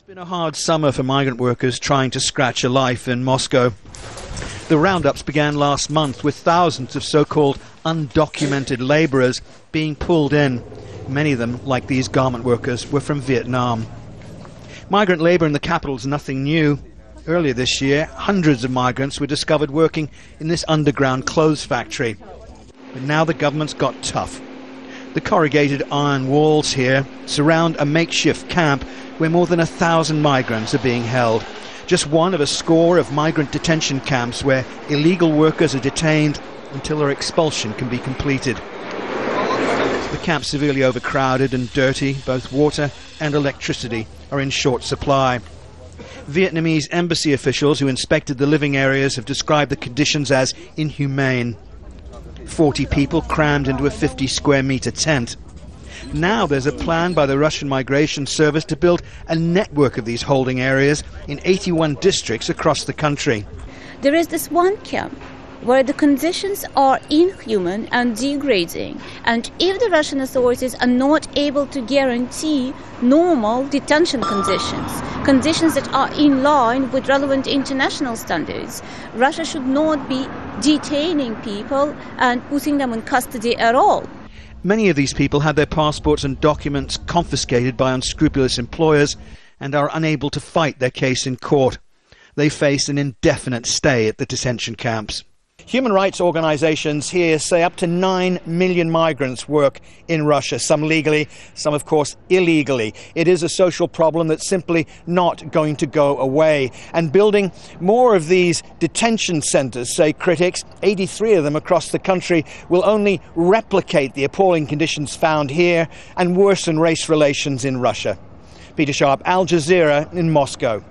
Been a hard summer for migrant workers trying to scratch a life in Moscow. The roundups began last month with thousands of so-called undocumented labourers being pulled in. Many of them, like these garment workers, were from Vietnam. Migrant labour in the capital is nothing new. Earlier this year, hundreds of migrants were discovered working in this underground clothes factory. But now the government's got tough. The corrugated iron walls here surround a makeshift camp where more than 1,000 migrants are being held. Just one of a score of migrant detention camps where illegal workers are detained until their expulsion can be completed. The camp's severely overcrowded and dirty. Both water and electricity are in short supply. Vietnamese embassy officials who inspected the living areas have described the conditions as inhumane. 40 people crammed into a 50 square metre tent. Now there's a plan by the Russian Migration Service to build a network of these holding areas in 81 districts across the country. There is this one camp where the conditions are inhuman and degrading, and if the Russian authorities are not able to guarantee normal detention conditions that are in line with relevant international standards, Russia should not be detaining people and putting them in custody at all. Many of these people had their passports and documents confiscated by unscrupulous employers and are unable to fight their case in court. They face an indefinite stay at the detention camps. Human rights organisations here say up to 9 million migrants work in Russia, some legally, some of course illegally. It is a social problem that's simply not going to go away. And building more of these detention centres, say critics, 83 of them across the country, will only replicate the appalling conditions found here and worsen race relations in Russia. Peter Sharp, Al Jazeera in Moscow.